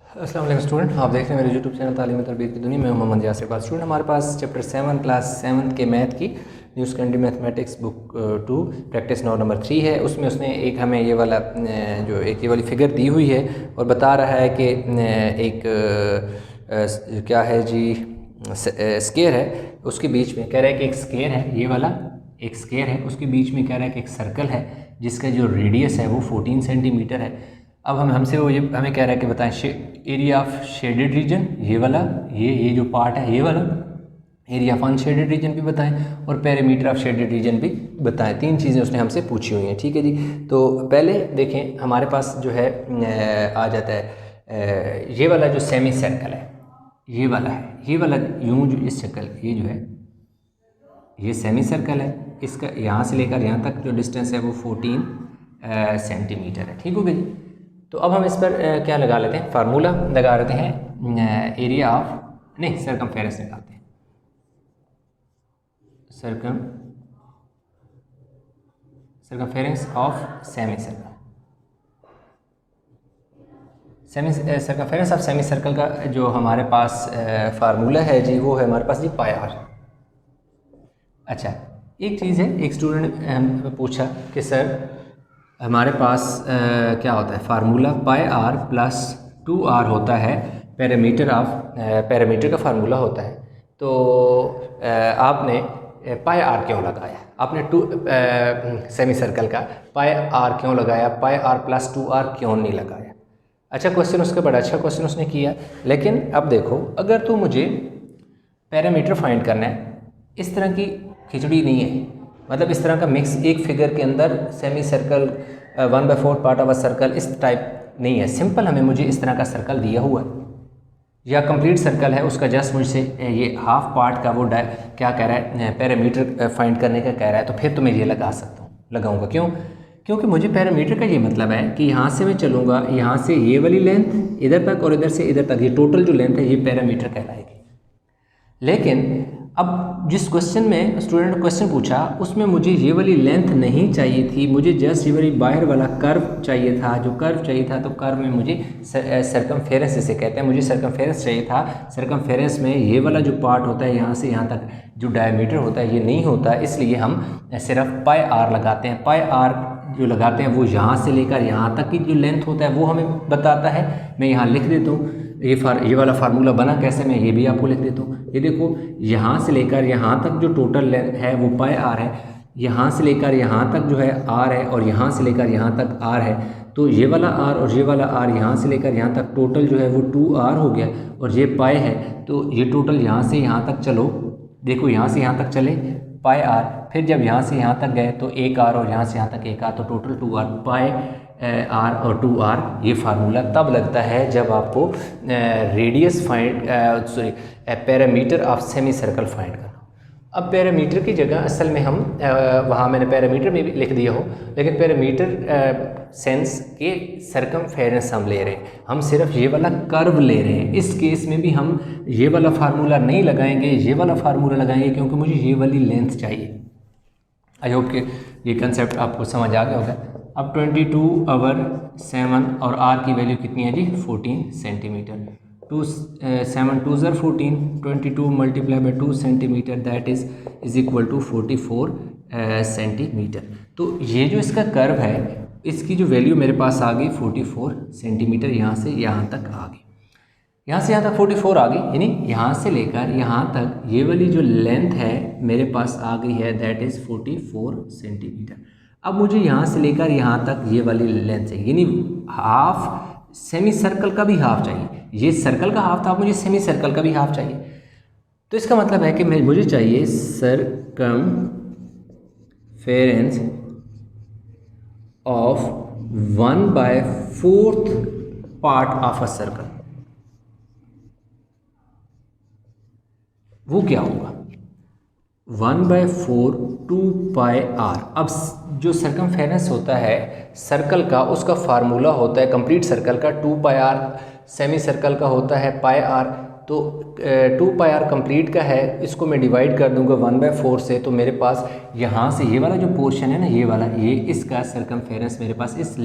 अस्सलाम वालेकुम स्टूडेंट, आप देख रहे हैं मेरे यूट्यूब चैनल तालीम तरबियत की दुनिया में। मोहम्मद यासिर बात। स्टूडेंट, हमारे पास चैप्टर 7 क्लास 7 के मैथ की new secondary mathematics book 2 practice note number 3 है। उसमें उसने एक हमें ये वाला जो एक ये वाली फिगर दी हुई है और बता रहा है कि एक क्या है जी, स्केयर है, उसके बीच में कह रहा है कि एक स्केयर है, ये वाला एक स्केयर है, उसके बीच में कह रहा है कि एक सर्कल है जिसका जो रेडियस है वो 14 सेंटीमीटर है। अब हमसे वो ये हमें कह रहा है कि बताएं एरिया ऑफ शेडेड रीजन, ये वाला ये जो पार्ट है ये वाला, एरिया ऑफ अनशेडेड रीजन भी बताएं और पेरीमीटर ऑफ शेडेड रीजन भी बताएं। 3 चीज़ें उसने हमसे पूछी हुई हैं। ठीक है जी, तो पहले देखें हमारे पास जो है आ जाता है ये वाला जो सेमी सर्कल है, ये वाला है, ये वाला यूँ जो इस शक्ल, ये जो है ये सेमी सर्कल है, इसका यहाँ से लेकर यहाँ तक जो डिस्टेंस है वो 14 सेंटीमीटर है। ठीक हो गया जी। तो अब हम इस पर क्या लगा लेते हैं, फार्मूला लगा लेते हैं। एरिया ऑफ नहीं सरकमफेरेंस निकालते हैं। Circumference of semi circle, circumference of semi circle का जो हमारे पास फार्मूला है जी, वो है हमारे पास जी पाई आर। अच्छा, एक चीज़ है, एक स्टूडेंट ने पूछा कि सर हमारे पास क्या होता है formula pi are plus 2r होता है, पैरामीटर का फार्मूला होता है। तो आपने पाई आर क्यों लगाया, आपने सेमी सर्कल का पाई आर क्यों लगाया, पाई आर प्लस 2r क्यों नहीं लगाया। अच्छा क्वेश्चन, उसका बड़ा अच्छा क्वेश्चन उसने किया। लेकिन अब देखो, अगर तो मुझे पैरामीटर फाइंड करना है, इस तरह की खिचड़ी नहीं है, मतलब इस तरह का मिक्स एक फिगर के अंदर semi circle 1/4 part of a circle, इस टाइप नहीं है। सिंपल हमें मुझे इस तरह का सर्कल दिया हुआ है या कंप्लीट सर्कल है, उसका जस्ट मुझसे ये हाफ पार्ट का वो क्या कह रहा है, पैरामीटर फाइंड करने का कह रहा है, तो फिर तो मैं ये लगा सकता हूँ, लगाऊंगा। क्यों? क्योंकि मुझे पैरामीटर का ये मतलब है कि यहाँ से मैं चलूँगा, यहाँ से ये वाली लेंथ इधर तक और इधर से इधर तक, ये टोटल जो लेंथ है ये पैरामीटर कहलाएगी। लेकिन अब जिस क्वेश्चन में स्टूडेंट ने क्वेश्चन पूछा, उसमें मुझे ये वाली लेंथ नहीं चाहिए थी, मुझे जस्ट ये वाली बाहर वाला कर्व चाहिए था। जो कर्व चाहिए था, तो कर्व में मुझे सरकमफेरेंस इसे कहते हैं, मुझे सरकमफेरेंस चाहिए था। सरकमफेरेंस में ये वाला जो पार्ट होता है, यहाँ से यहाँ तक जो डायमीटर होता है, ये नहीं होता, इसलिए हम सिर्फ पाई आर लगाते हैं। पाई आर जो लगाते हैं वो यहाँ से लेकर यहाँ तक की जो लेंथ होता है वो हमें बताता है। मैं यहाँ लिख देता हूँ, ये वाला फार्मूला बना कैसे, मैं ये भी आपको लिख देता हूँ। ये देखो, यहाँ से लेकर यहाँ तक जो टोटल लेंथ है वो पाई आर है, यहाँ से लेकर यहाँ तक जो है आर है, और यहाँ से लेकर यहाँ तक आर है। तो ये वाला आर और ये वाला आर, यहाँ से लेकर यहाँ तक टोटल जो है वो 2r हो गया, और ये पाई है, तो ये टोटल यहाँ से यहाँ तक चलो, देखो यहाँ से यहाँ तक चले पाई आर, फिर जब यहाँ से यहाँ तक गए तो 1r, और यहाँ से यहाँ तक 1r, तो टोटल 2r, पाई आर और 2r। ये फार्मूला तब लगता है जब आपको radius parameter of semi circle find करना। अब पैरामीटर की जगह असल में हम वहाँ मैंने पैरामीटर में भी लिख दिया हो, लेकिन पैरामीटर सेंस के सरकमफेरेंस हम ले रहे हैं, हम सिर्फ ये वाला कर्व ले रहे हैं। इस केस में भी हम ये वाला फार्मूला नहीं लगाएंगे, ये वाला फार्मूला लगाएंगे, क्योंकि मुझे ये वाली लेंथ चाहिए। आई होप कि ये कंसेप्ट आपको समझ आ गया होगा। अब 22/7 और r की वैल्यू कितनी है जी, 14 centimetre. 7 2 14, 22 multiply by 2 centimetre, that is equal to 44 centimetre. तो ये जो इसका कर्व है, इसकी जो वैल्यू मेरे पास आ गई 44 सेंटीमीटर, यहाँ से यहाँ तक आ गई, यहाँ से यहाँ तक 44 आ गई, यानी यहाँ से लेकर यहाँ तक ये वाली जो लेंथ है मेरे पास आ गई है, दैट इज़ 44 सेंटीमीटर। अब मुझे यहाँ से लेकर यहाँ तक ये वाली लेंथ चाहिए, यानी हाफ सेमी सर्कल का भी हाफ चाहिए। ये सर्कल का हाफ था, मुझे सेमी सर्कल का भी हाफ चाहिए। तो इसका मतलब है कि मुझे चाहिए circumference of 1/4 part of a circle. वो क्या होगा, 1/4 2 पाई आर। अब जो सरकमफेरेंस होता है सर्कल का, उसका फार्मूला होता है कंप्लीट सर्कल का 2 पाई आर, सेमी सर्कल का होता है पाई आर। तो 2 पाई आर कंप्लीट का है, इसको मैं डिवाइड कर दूंगा 1/4 से, तो मेरे पास यहाँ से ये वाला जो पोर्शन है ना, ये वाला, ये इसका सरकमफेरेंस मेरे पास इस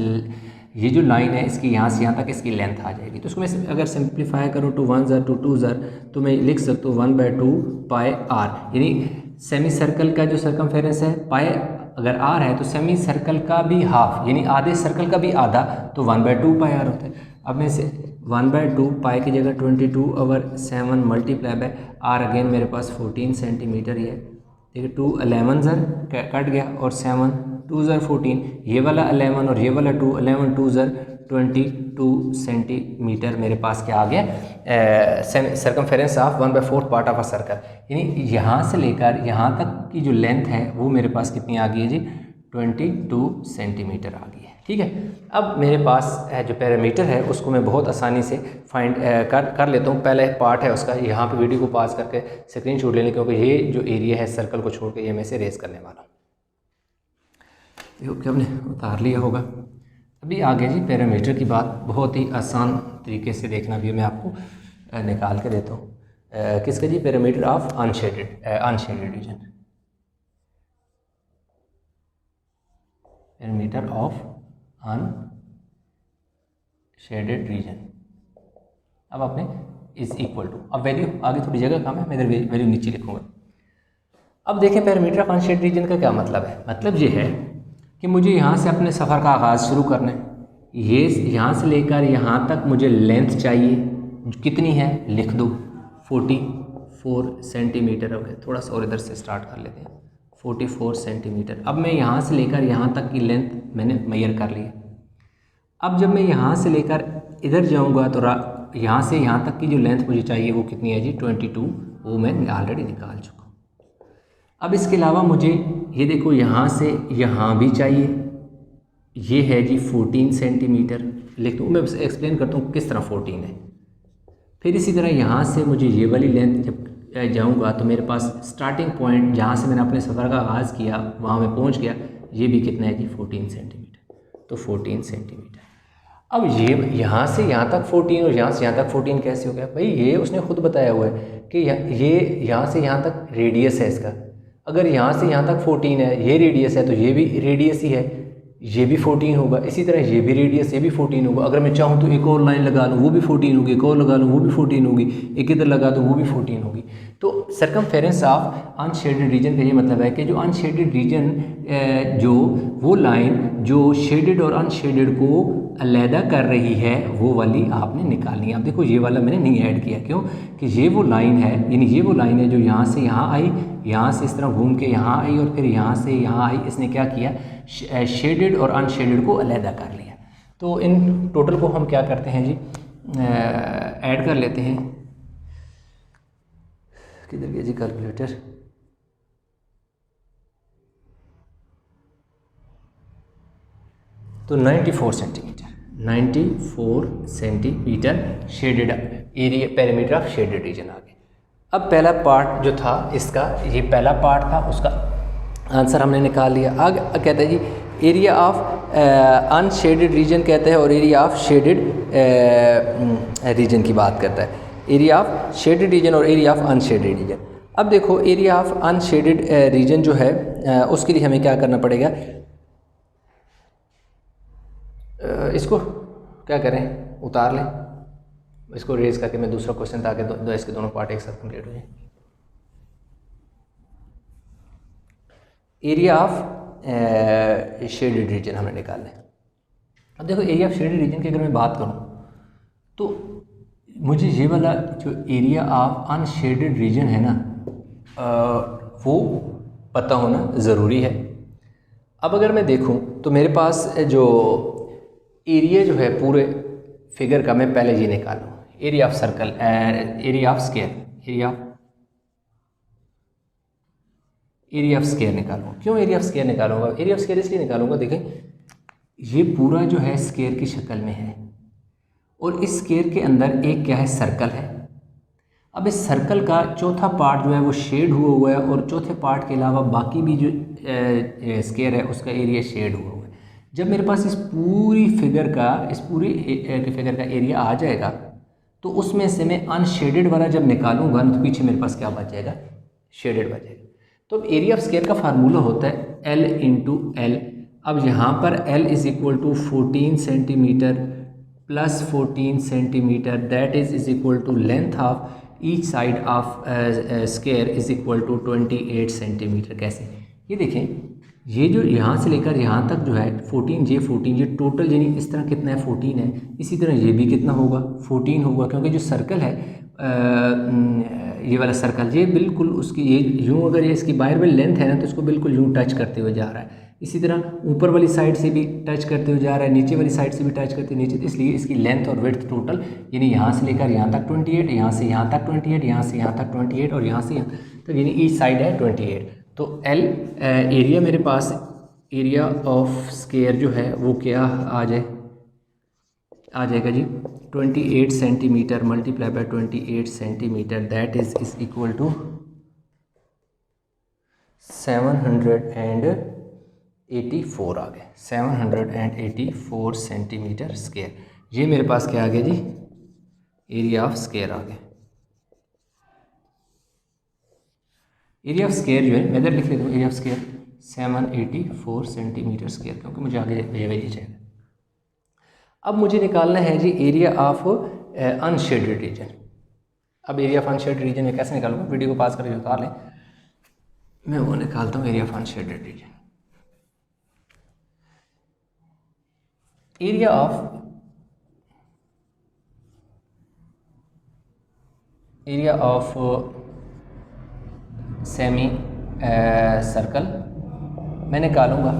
ये जो लाइन है इसकी यहाँ से यहाँ तक इसकी लेंथ आ जाएगी। तो इसको मैं अगर सिंप्लीफाई करूँ टू 1 ज़र टू 2 ज़र तो मैं लिख सकता हूँ 1/2 पाई आर, यानी सेमी सर्कल का जो सर्कमफेरेंस है पाई अगर आर है तो सेमी सर्कल का भी हाफ यानी आधे सर्कल का भी आधा तो 1/2 पाई आर होता है। अब मैं इसे 1/2 पाई की जगह 22/7 मल्टीप्लाई बाय आर, अगेन मेरे पास 14 सेंटीमीटर ही है। देखिए 2 11 ज़र कट गया और 7 2 ज़र 14, ये वाला 11 और ये वाला 2 11 2 ज़र 22 सेंटीमीटर मेरे पास क्या आ गया, circumference of 1/4 part of a circle, यानी यहाँ से लेकर यहाँ तक की जो लेंथ है वो मेरे पास कितनी आ गई है जी 22 सेंटीमीटर आ गई है। ठीक है, अब मेरे पास जो पैरामीटर है उसको मैं बहुत आसानी से फाइंड कर लेता हूँ। पहले पार्ट है उसका, यहाँ पे वीडियो को पॉज करके स्क्रीनशॉट ले लें क्योंकि ये जो एरिया है सर्कल को छोड़ के ये मैं इसे रेस करने वाला हूँ। देखो हमने उतार लिया होगा। अभी आगे जी पैरामीटर की बात बहुत ही आसान तरीके से देखना भी मैं आपको निकाल के देता हूँ। किसका जी, parameter of unshaded region, parameter of unshaded region. अब आपने इज इक्वल टू, अब वैल्यू आगे थोड़ी जगह कम है, मैं इधर वैल्यू नीचे लिखूंगा। अब देखें पैरामीटर ऑफ अनशेडेड रीजन का क्या मतलब है। मतलब ये है कि मुझे यहाँ से अपने सफ़र का आगाज़ शुरू करना है, ये यहाँ से लेकर यहाँ तक मुझे लेंथ चाहिए, कितनी है लिख दो 44 सेंटीमीटर। हो गया, थोड़ा सा और इधर से स्टार्ट कर लेते हैं 44 सेंटीमीटर। अब मैं यहाँ से लेकर यहाँ तक की लेंथ मैंने मेजर कर लिया। अब जब मैं यहाँ से लेकर इधर जाऊँगा तो यहाँ से यहाँ तक की जो लेंथ मुझे चाहिए वो कितनी है जी 22, वो मैं ऑलरेडी निकाल चुका हूँ। अब इसके अलावा मुझे ये देखो यहाँ से यहाँ भी चाहिए, ये है जी 14 सेंटीमीटर, लिख दूँ मैं एक्सप्लेन करता हूँ किस तरह 14 है। फिर इसी तरह यहाँ से मुझे ये वाली लेंथ जब जाऊँगा तो मेरे पास स्टार्टिंग पॉइंट जहाँ से मैंने अपने सफ़र का आगाज़ किया वहाँ मैं पहुँच गया, ये भी कितना है जी 14 सेंटीमीटर, तो 14 सेंटीमीटर। अब ये यहाँ से यहाँ तक 14 और यहाँ से यहाँ तक 14 कैसे हो गया भाई, ये उसने खुद बताया हुआ है कि ये यहाँ से यहाँ तक रेडियस है इसका। अगर यहाँ से यहाँ तक 14 है, ये रेडियस है तो ये भी रेडियस ही है, ये भी 14 होगा। इसी तरह ये भी रेडियस, ये भी 14 होगा। अगर मैं चाहूँ तो एक और लाइन लगा लूँ वो भी 14 होगी, एक और लगा लूँ वो भी 14 होगी, एक इधर लगा दूँ वो भी 14 होगी। तो सर्कमफेरेंस ऑफ अनशेडेड रीजन का ये मतलब है कि जो अनशेडेड रीजन जो वो लाइन जो शेडेड और अनशेडेड को अलहदा कर रही है वो वाली आपने निकालनी है। अब देखो ये वाला मैंने नहीं ऐड किया, क्यों कि ये वो लाइन है, यानी ये वो लाइन है जो यहाँ से यहाँ आई, यहाँ से इस तरह घूम के यहाँ आई और फिर यहाँ से यहाँ आई। इसने क्या किया, शेडेड और अनशेडेड को अलहदा कर लिया। तो इन टोटल को हम क्या करते हैं जी, ऐड कर लेते हैं। किधर गया जी कैलकुलेटर, तो 94 centimetre shaded area, parameter of shaded region आ गए। अब पहला पार्ट जो था इसका, ये पहला पार्ट था, उसका आंसर हमने निकाल लिया। आगे कहते हैं जी एरिया ऑफ अनशेडेड रीजन कहते हैं और एरिया ऑफ शेडेड रीजन की बात करता है, एरिया ऑफ शेडेड रीजन और एरिया ऑफ अनशेडेड रीजन। अब देखो एरिया ऑफ अनशेडेड रीजन जो है उसके लिए हमें क्या करना पड़ेगा, इसको क्या करें, उतार लें, इसको रेज करके मैं दूसरा क्वेश्चन, ताकि इसके दोनों पार्ट एक साथ कंप्लीट हो जाए। एरिया ऑफ शेडेड रीजन हमने निकालना है। अब देखो एरिया ऑफ शेडेड रीजन की अगर मैं बात करूं तो मुझे ये वाला जो एरिया ऑफ अनशेडेड रीजन है ना वो पता होना ज़रूरी है। अब अगर मैं देखूं तो मेरे पास जो एरिया जो है पूरे फिगर का, मैं पहले ये निकालूँ area of circle, area of square, area of square निकालूंगा। क्यों एरिया ऑफ स्क्वायर निकालूंगा, एरिया ऑफ स्क्वायर इसलिए निकालूंगा, देखें ये पूरा जो है स्क्वायर की शक्ल में है और इस स्क्वायर के अंदर एक क्या है, सर्कल है। अब इस सर्कल का चौथा पार्ट जो है वो शेड हुआ है और चौथे पार्ट के अलावा बाकी भी जो स्क्वायर है उसका एरिया शेड हुआ है। जब मेरे पास इस पूरी फिगर का एरिया आ जाएगा तो उसमें से मैं अनशेडेड वाला जब निकालूंगा तो पीछे मेरे पास क्या बच जाएगा, शेडेड बच जाएगा। तो अब एरिया ऑफ स्क्वायर का फार्मूला होता है L × L अब यहाँ पर L is equal to 14 centimetre plus 14 centimetre, that is equal to length of each side of square is equal to 28 centimetre. कैसे, ये देखें, ये जो यहाँ से लेकर यहाँ तक जो है 14 ये टोटल यानी इस तरह कितना है 14 है, इसी तरह ये भी कितना होगा 14 होगा, क्योंकि जो सर्कल है ये वाला सर्कल ये बिल्कुल उसकी ये यूँ अगर ये इसकी बाहर वाली लेंथ है ना तो इसको बिल्कुल यूँ टच करते हुए जा रहा है। इसी तरह ऊपर वाली साइड से भी टच करते हुए जा रहा है, नीचे वाली साइड से भी टच करते नीचे, इसलिए इसकी लेंथ और विड्थ टोटल यानी यहाँ से लेकर यहाँ तक 28, यहाँ से यहाँ तक 28, यहाँ से यहाँ तक 28 और यहाँ से यहाँ तक यानी ईच साइड है 28। तो L एरिया मेरे पास एरिया ऑफ स्क्वायर जो है वो क्या आ जाएगा जी 28 centimetre multiply by 28 centimetre, that is equal to 784 आ गया, 784 सेंटीमीटर स्क्वायर। ये मेरे पास क्या आ गया जी एरिया ऑफ स्क्वायर आ गया। एरिया ऑफ स्क्वायर जो है मैं इधर लिख लेता हूँ, area of square 784 centimetre square, क्योंकि मुझे आगे ये चाहिए। अब मुझे निकालना है जी एरिया ऑफ अनशेडेड रीजन। अब एरिया ऑफ अनशेडेड रीजन में कैसे निकालूंगा, वीडियो को पास करके उतार लें, मैं वो निकालता हूँ area of unshaded region. Area of semi circle मैं निकालूंगा,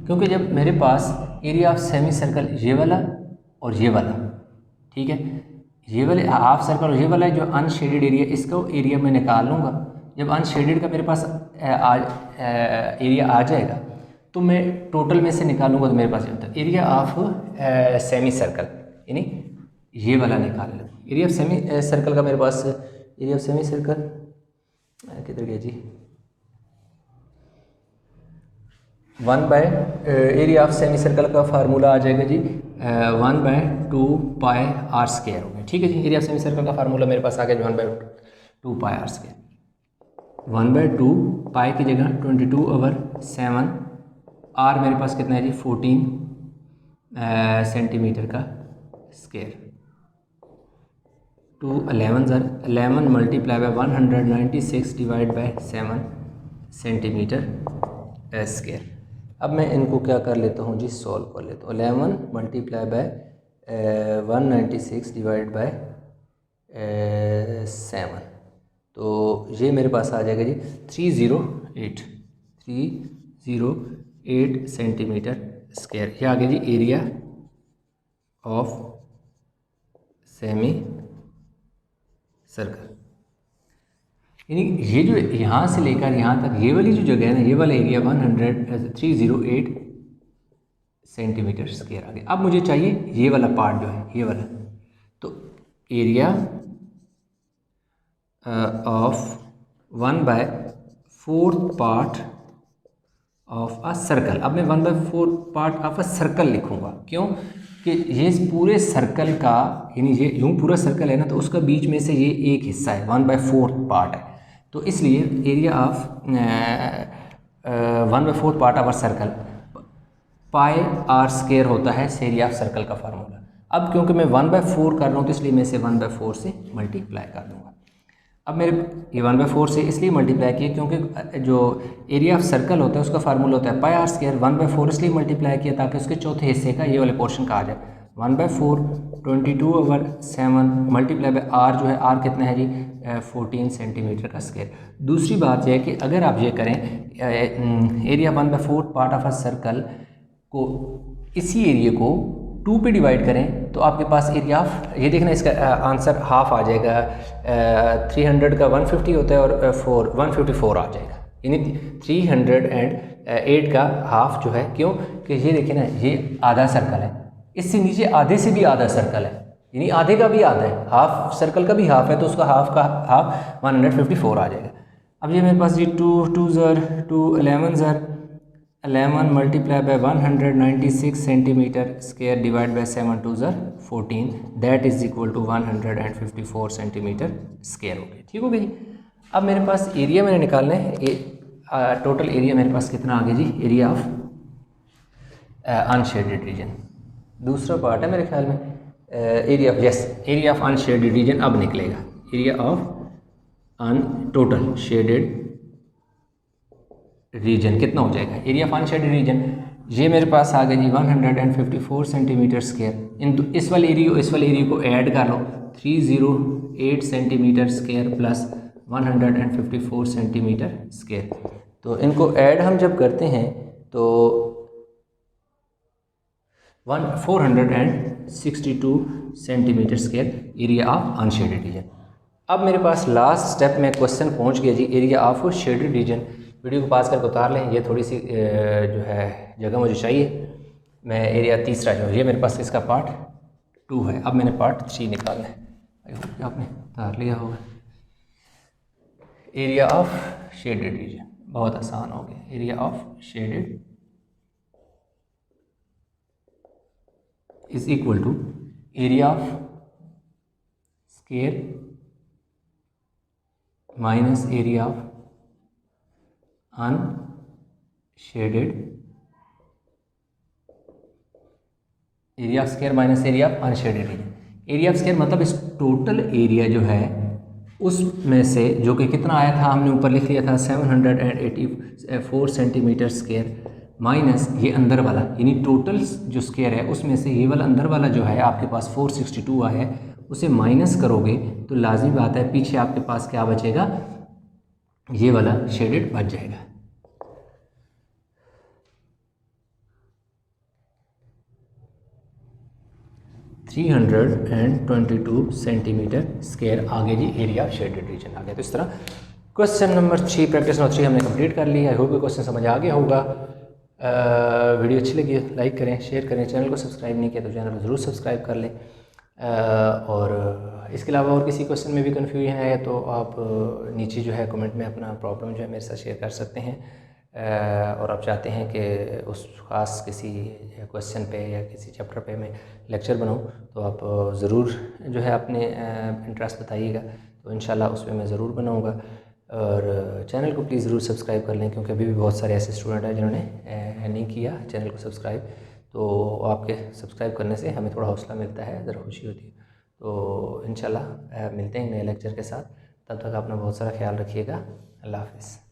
क्योंकि जब मेरे पास एरिया ऑफ सेमी सर्कल ये वाला और ये वाला, ठीक है, ये वाले हाफ सर्कल और ये वाला जो अनशेडेड एरिया इसका एरिया मैं निकाल लूँगा। जब अनशेडेड का मेरे पास एरिया आ जाएगा तो मैं टोटल में से निकालूंगा, तो मेरे पास ये होता है एरिया ऑफ सेमी सर्कल यानी ये वाला निकाल लूँ। एरिया ऑफ सेमी सर्कल का मेरे पास एरिया ऑफ सेमी सर्कल किधर गया जी 1 by area of semi circle का फार्मूला आ जाएगा जी 1/2 पाई आर स्क्वायर हो गया, ठीक है जी। एरिया ऑफ सेमी सर्कल का फार्मूला मेरे पास आ गया 1/2 पाई आर स्क्वायर। 1/2 पाई की जगह 22/7, आर मेरे पास कितना है जी 14 सेंटीमीटर का square, 11 multiply by 196 divide by 7 centimetre square. अब मैं इनको क्या कर लेता हूँ जी सॉल्व कर लेता हूँ। 11 मल्टीप्लाई बाय 196 डिवाइड बाय 7, तो ये मेरे पास आ जाएगा जी 308 सेंटीमीटर स्क्वायर। ये आ गया जी एरिया ऑफ सेमी सर्कल। यानी ये जो यहाँ से लेकर यहाँ तक ये वाली जो जगह है ना, ये वाला एरिया 308 सेंटीमीटर स्क्वायर आ गया। अब मुझे चाहिए ये वाला पार्ट जो है ये वाला, तो area of 1/4 part of a circle. अब मैं 1/4 पार्ट ऑफ अ सर्कल लिखूंगा, क्यों कि ये पूरे सर्कल का यानी ये यूँ पूरा सर्कल है ना, तो उसका बीच में से ये एक हिस्सा है 1/4 पार्ट है, तो इसलिए area of 1/4 part of a circle pi r square होता है एरिया ऑफ सर्कल का फार्मूला। अब क्योंकि मैं 1/4 कर रहा हूँ तो इसलिए मैं इसे 1/4 से मल्टीप्लाई कर दूँगा। अब मेरे ये 1/4 से इसलिए मल्टीप्लाई किया क्योंकि जो एरिया ऑफ सर्कल होता है उसका फार्मूला होता है पाई आर स्क्वायर। 1/4 इसलिए मल्टीप्लाई किया ताकि उसके चौथे हिस्से का ये वाले पोर्शन का आ जाए। 1/4 22/7 मल्टीप्लाई बाय आर जो है आर कितना है जी 14 सेंटीमीटर का स्क्वायर। दूसरी बात यह है कि अगर आप ये करें area 1/4 part of a circle को इसी एरिया को 2 पे डिवाइड करें तो आपके पास एरिया ऑफ ये देखना इसका आंसर हाफ आ जाएगा। 300 का 150 होता है और 154 आ जाएगा, यानी 308 का हाफ जो है, क्यों कि ये देखिए ना ये आधा सर्कल है, इससे नीचे आधे से भी आधा सर्कल है, यानी आधे का भी आधा है, हाफ सर्कल का भी हाफ है, तो उसका हाफ का हाफ 154 आ जाएगा। अब ये मेरे पास ये 2 ज़र 2 11 multiply by 196 centimetre square divide by 7 2 ज़र 14, that is equal to 154 centimetre square हो गया। ठीक हो गई। अब मेरे पास एरिया मैंने निकालना है, टोटल एरिया मेरे पास कितना आ गया जी, एरिया ऑफ अनशेडेड रीजन। दूसरा पार्ट है मेरे ख्याल में area of, yes, area of unshaded region अब निकलेगा। Area of total shaded region कितना हो जाएगा? एरिया ऑफ अनशेडेड रीजन ये मेरे पास आ गया जी 154 सेंटीमीटर स्क्वायर। इस वाले एरिया को ऐड कर लो, 308 centimetre square plus 154 centimetre square. तो इनको ऐड हम जब करते हैं तो 462 centimetre square area of unshaded region. अब मेरे पास लास्ट स्टेप में क्वेश्चन पहुंच गया जी, area of shaded region. Video को पास करके उतार लें, ये थोड़ी सी जो है जगह मुझे चाहिए। मैं एरिया तीसरा जो ये मेरे पास इसका पार्ट 2 है, अब मैंने पार्ट 3 निकालना है। आपने उतार लिया होगा। एरिया ऑफ शेडेड रीजन बहुत आसान हो गया। Area of shaded is equal to area of square minus area of unshaded, area of square minus area of unshaded region. Area of square मतलब इस टोटल एरिया जो है उसमें से, जो कि कितना आया था हमने ऊपर लिख लिया था 784 सेंटीमीटर स्क्वायर, माइनस ये अंदर वाला, यानी टोटल जो स्क्वायर है उसमें से ये वाला अंदर वाला जो है आपके पास 462 आया है, उसे माइनस करोगे तो लाजमी बात है पीछे आपके पास क्या बचेगा, ये वाला शेडेड बच जाएगा। थ्री 322 सेंटीमीटर स्क्वायर आगे जी एरिया ऑफ शेडेड रीजन आ गया। तो इस तरह क्वेश्चन नंबर 3 प्रैक्टिस नंबर 3 हमने कंप्लीट कर लिया। आई होप ये क्वेश्चन समझ आ गया होगा। वीडियो अच्छी लगी लाइक करें, शेयर करें, चैनल को सब्सक्राइब नहीं किया तो चैनल को ज़रूर सब्सक्राइब कर लें। और इसके अलावा और किसी क्वेश्चन में भी कन्फ्यूजन है तो आप नीचे जो है कमेंट में अपना प्रॉब्लम जो है मेरे साथ शेयर कर सकते हैं। और आप चाहते हैं कि उस ख़ास किसी क्वेश्चन पे या किसी चैप्टर पे मैं लेक्चर बनाऊं तो आप ज़रूर जो है अपने इंटरेस्ट बताइएगा, तो इंशाल्लाह उस पर मैं ज़रूर बनाऊंगा। और चैनल को प्लीज़ ज़रूर सब्सक्राइब कर लें, क्योंकि अभी भी बहुत सारे ऐसे स्टूडेंट हैं जिन्होंने नहीं किया चैनल को सब्सक्राइब। तो आपके सब्सक्राइब करने से हमें थोड़ा हौसला मिलता है, ज़रा खुशी होती है। तो इंशाल्लाह मिलते हैं नए लेक्चर के साथ। तब तक अपना बहुत सारा ख्याल रखिएगा। अल्लाह हाफ़िज़।